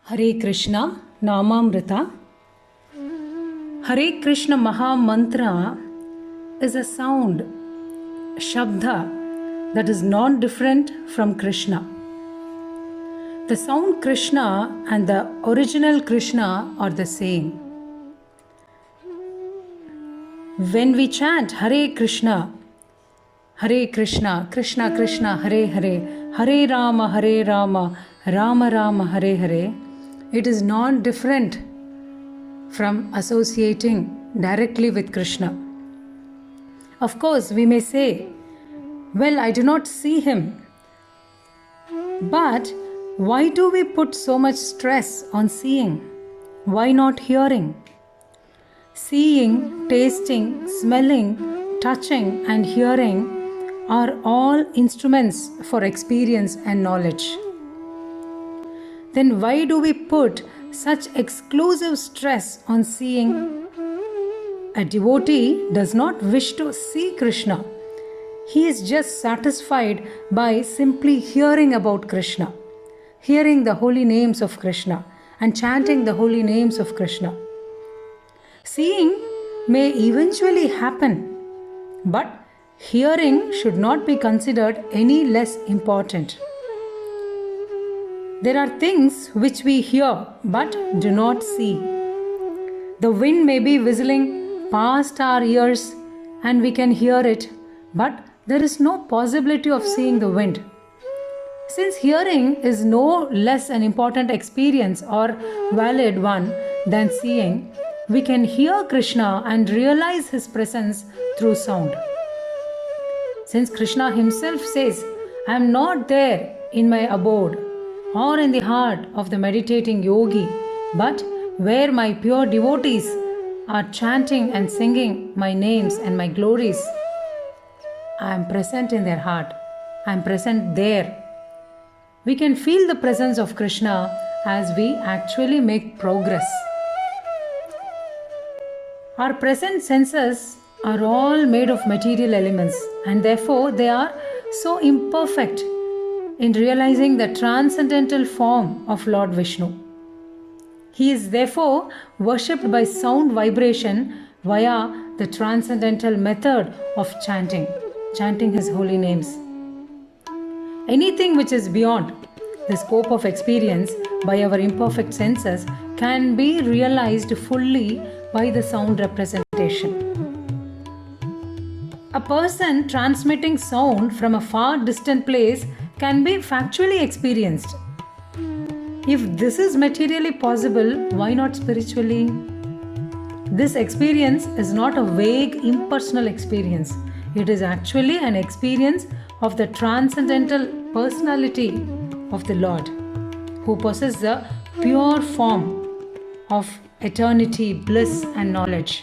Hare Krishna, Namamrita. Hare Krishna Maha Mantra is a sound, Shabda, that is non-different from Krishna. The sound Krishna and the original Krishna are the same. When we chant Hare Krishna, Krishna Krishna, Hare Hare, Hare Rama, Rama Rama, Hare Hare, it is non-different from associating directly with Krishna. Of course, we may say, well, I do not see him. But why do we put so much stress on seeing? Why not hearing? Seeing, tasting, smelling, touching, and hearing are all instruments for experience and knowledge. Then why do we put such exclusive stress on seeing? A devotee does not wish to see Krishna. He is just satisfied by simply hearing about Krishna, hearing the holy names of Krishna and chanting the holy names of Krishna. Seeing may eventually happen, but hearing should not be considered any less important. There are things which we hear but do not see. The wind may be whistling past our ears and we can hear it, but there is no possibility of seeing the wind. Since hearing is no less an important experience or valid one than seeing, we can hear Krishna and realize his presence through sound. Since Krishna himself says, I am not there in my abode or in the heart of the meditating yogi, but where my pure devotees are chanting and singing my names and my glories, I am present in their heart. I am present there. We can feel the presence of Krishna as we actually make progress. Our present senses are all made of material elements and therefore they are so imperfect in realizing the transcendental form of Lord Vishnu. He is therefore worshipped by sound vibration via the transcendental method of chanting his holy names. Anything which is beyond the scope of experience by our imperfect senses can be realized fully by the sound representation. A person transmitting sound from a far distant place can be factually experienced. If this is materially possible, why not spiritually? This experience is not a vague, impersonal experience. It is actually an experience of the transcendental personality of the Lord, who possesses the pure form of eternity, bliss, and knowledge.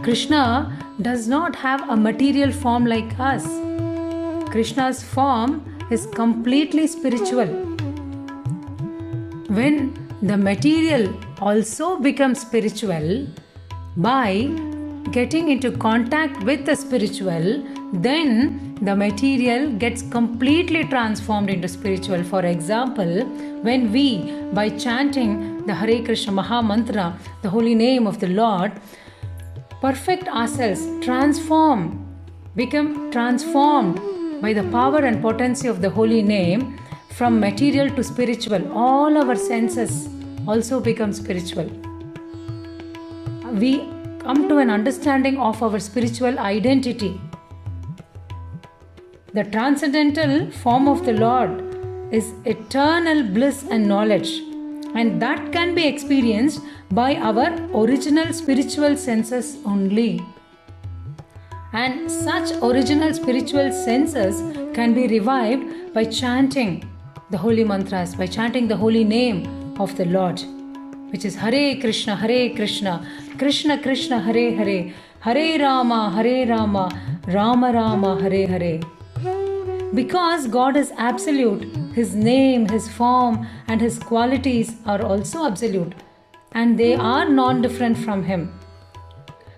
Krishna does not have a material form like us. Krishna's form is completely spiritual. When the material also becomes spiritual by getting into contact with the spiritual, then the material gets completely transformed into spiritual. For example, when we, by chanting the Hare Krishna Maha Mantra, the holy name of the Lord, perfect ourselves, become transformed by the power and potency of the holy name from material to spiritual. All our senses also become spiritual. We come to an understanding of our spiritual identity. The transcendental form of the Lord is eternal bliss and knowledge, and that can be experienced by our original spiritual senses only. And such original spiritual senses can be revived by chanting the holy mantras, by chanting the holy name of the Lord, which is Hare Krishna, Krishna Krishna, Hare Hare, Hare Rama, Rama Rama, Hare Hare. Because God is absolute, His name, His form, and His qualities are also absolute, and they are non-different from Him.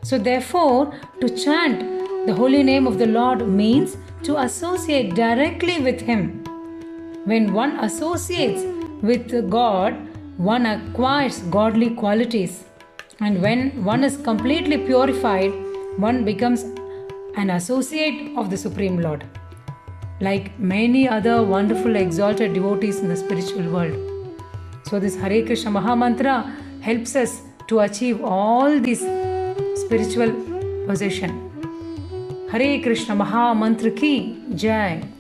So therefore, to chant the holy name of the Lord means to associate directly with Him. When one associates with God, one acquires godly qualities. And when one is completely purified, one becomes an associate of the Supreme Lord, like many other wonderful exalted devotees in the spiritual world. So this Hare Krishna Maha Mantra helps us to achieve all these spiritual possession. Hare Krishna Maha Mantra ki Jai.